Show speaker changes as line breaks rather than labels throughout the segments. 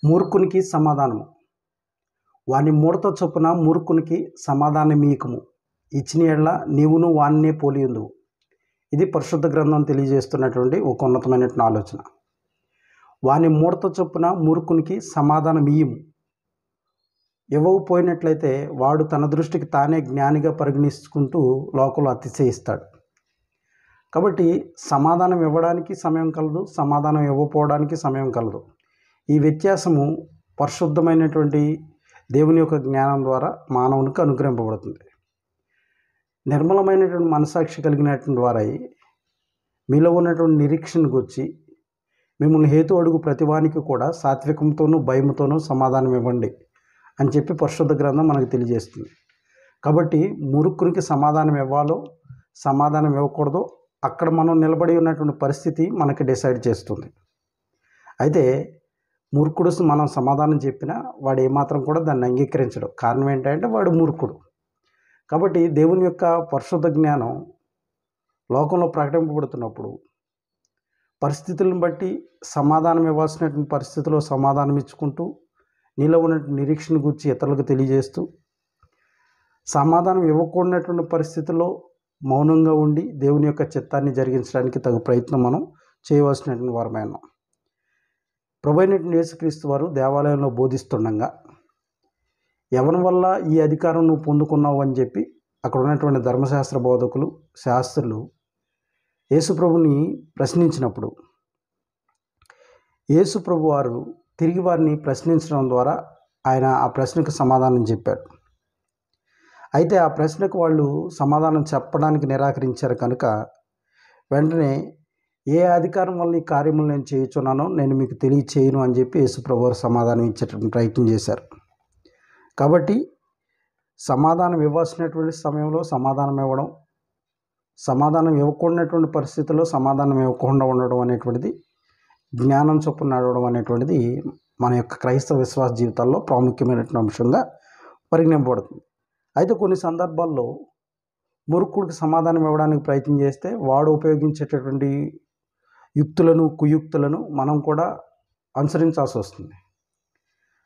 మూర్ఖునికి సమాధానము. వాని ముడత చొప్పున మూర్ఖునికి సమాధానమీయకము. ఇచ్చిన యెడల నీవును వానినే పోలియుందువు. ఇది పరిశుద్ధ గ్రంథం తెలియజేస్తున్నటువంటి ఒక ఉన్నతమైనటువంటి ఆలోచన. వాని ముడత చొప్పున మూర్ఖునికి సమాధానమియ్యము. ఇవ్వకపోయినట్లయితే వాడు తన దృష్టికి తానే జ్ఞానిగా పరిగణించుకుంటూ లోకంలో అతిశయిస్తాడు. కాబట్టి సమాధానం ఇవ్వడానికి సమయం కలదు, సమాధానం ఇవ్వకపోవడానికి సమయం కలదు. ఈ వ్యత్యాసము పరిశుద్ధమైనటువంటి దేవుని యొక్క జ్ఞానం ద్వారా మానవునికి అనుగ్రహింపబడుతుంది. నిర్మలమైనటువంటి మనసాక్షి కలిగినటువంటి వారై మీలో ఉన్నటువంటి నిరీక్షణ గురించి మిమ్మల్ని హేతు అడుగు ప్రతివానికి కూడా సాత్వికంతోనూ భయముతోనూ సమాధానం ఇవ్వండి అని చెప్పి పరిశుద్ధ గ్రంథం మనకు తెలియజేస్తుంది. కాబట్టి మూర్ఖునికి సమాధానం ఇవ్వాలో సమాధానం ఇవ్వకూడదో అక్కడ మనం నిలబడి ఉన్నటువంటి పరిస్థితి మనకి డిసైడ్ చేస్తుంది. అయితే మూర్ఖుడు మనం సమాధానం చెప్పినా వాడు ఏమాత్రం కూడా దాన్ని అంగీకరించడు. కారణం ఏంటంటే వాడు మూర్ఖుడు. కాబట్టి దేవుని యొక్క పరిశుద్ధ జ్ఞానం లోకంలో ప్రకటింపబడుతున్నప్పుడు పరిస్థితులను బట్టి సమాధానం ఇవ్వాల్సినటువంటి పరిస్థితిలో సమాధానం ఇచ్చుకుంటూ నీలో ఉన్న నిరీక్షణ గురించి ఇతరులకు తెలియజేస్తూ సమాధానం ఇవ్వకూడనటువంటి పరిస్థితుల్లో మౌనంగా ఉండి దేవుని యొక్క చిత్తాన్ని జరిగించడానికి తగు ప్రయత్నం మనం చేయవలసినటువంటి వారమైన ప్రభువైనటువంటి యేసుక్రీస్తు వారు దేవాలయంలో బోధిస్తుండగా ఎవరి వల్ల ఈ అధికారం నువ్వు పొందుకున్నావు అని చెప్పి అక్కడ ఉన్నటువంటి ధర్మశాస్త్ర బోధకులు శాస్త్రులు యేసుప్రభుని ప్రశ్నించినప్పుడు యేసుప్రభు వారు తిరిగి వారిని ప్రశ్నించడం ద్వారా ఆయన ఆ ప్రశ్నకు సమాధానం చెప్పాడు. అయితే ఆ ప్రశ్నకు వాళ్ళు సమాధానం చెప్పడానికి నిరాకరించారు కనుక వెంటనే ఏ అధికారం వల్ల ఈ కార్యములు నేను చేయుచున్నానో నేను మీకు తెలియచేయను అని చెప్పి యేసుప్రభు వారు సమాధానం ఇచ్చేటువంటి ప్రయత్నం చేశారు. కాబట్టి సమాధానం ఇవ్వాల్సినటువంటి సమయంలో సమాధానం ఇవ్వడం, సమాధానం ఇవ్వకూడనటువంటి పరిస్థితుల్లో సమాధానం ఇవ్వకుండా ఉండడం అనేటువంటిది, జ్ఞానం చొప్పున నడవడం అనేటువంటిది మన యొక్క క్రైస్తవ విశ్వాస జీవితాల్లో ప్రాముఖ్యమైనటువంటి అంశంగా పరిగణింపబడుతుంది. అయితే కొన్ని సందర్భాల్లో మూర్ఖుడికి సమాధానం ఇవ్వడానికి ప్రయత్నం చేస్తే వాడు ఉపయోగించేటటువంటి యుక్తులను కుయుక్తులను మనం కూడా అనుసరించాల్సి వస్తుంది.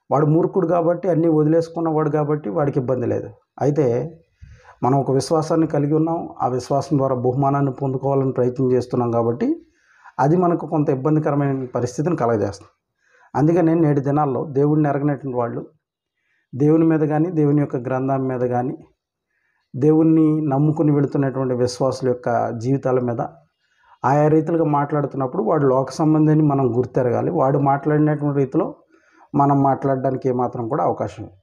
వాడు మూర్ఖుడు కాబట్టి అన్నీ వదిలేసుకున్నవాడు కాబట్టి వాడికి ఇబ్బంది లేదు. అయితే మనం ఒక విశ్వాసాన్ని కలిగి ఉన్నాం, ఆ విశ్వాసం ద్వారా బహుమానాన్ని పొందుకోవాలని ప్రయత్నం చేస్తున్నాం కాబట్టి అది మనకు కొంత ఇబ్బందికరమైన పరిస్థితిని కలగజేస్తుంది. అందుకని నేటి దినాల్లో దేవుడిని ఎరగనటువంటి వాళ్ళు దేవుని మీద కానీ దేవుని యొక్క గ్రంథం మీద కానీ దేవుణ్ణి నమ్ముకుని వెళుతున్నటువంటి విశ్వాసుల యొక్క జీవితాల మీద ఆయా రీతిలుగా మాట్లాడుతున్నప్పుడు వాడు లోక సంబంధాన్ని మనం గుర్తెరగాలి. వాడు మాట్లాడినటువంటి రీతిలో మనం మాట్లాడడానికి ఏమాత్రం కూడా అవకాశం లేదు.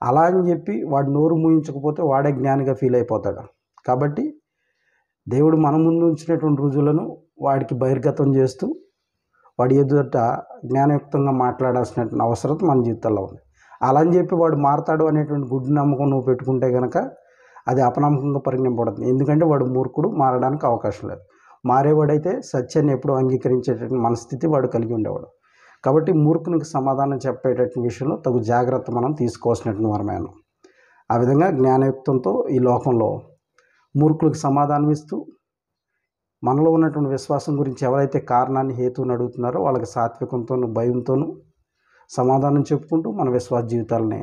అలా అని చెప్పి వాడు నోరు మూయించకపోతే వాడే జ్ఞానిగా ఫీల్ అయిపోతాడు. కాబట్టి దేవుడు మన ముందు ఉంచినటువంటి రుజువులను వాడికి బహిర్గతం చేస్తూ వాడి ఎదుట జ్ఞానయుక్తంగా మాట్లాడాల్సినటువంటి అవసరం మన జీవితంలో ఉంది. అలా అని చెప్పి వాడు మారతాడు అనేటువంటి గుడ్డి నమ్మకం నువ్వు పెట్టుకుంటే కనుక అది అపనమ్మకంగా పరిగణింపబడుతుంది. ఎందుకంటే వాడు మూర్ఖుడు, మారడానికి అవకాశం లేదు. మారేవాడైతే సత్యాన్ని ఎప్పుడూ అంగీకరించేటటువంటి మనస్థితి వాడు కలిగి ఉండేవాడు. కాబట్టి మూర్ఖునికి సమాధానం చెప్పేటటువంటి విషయంలో తగు జాగ్రత్త మనం తీసుకోవాల్సినటువంటి వరమేను. ఆ విధంగా జ్ఞానయుక్తంతో ఈ లోకంలో మూర్ఖులకు సమాధానం ఇస్తూ మనలో ఉన్నటువంటి విశ్వాసం గురించి ఎవరైతే కారణాన్ని హేతువుని అడుగుతున్నారో వాళ్ళకి సాత్వికంతోనూ భయంతోనూ సమాధానం చెప్పుకుంటూ మన విశ్వాస జీవితాలని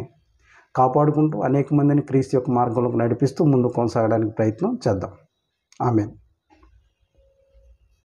కాపాడుకుంటూ అనేక మందిని క్రీస్తు యొక్క మార్గంలోకి నడిపిస్తూ ముందుకు కొనసాగడానికి ప్రయత్నం చేద్దాం. ఆమేన్.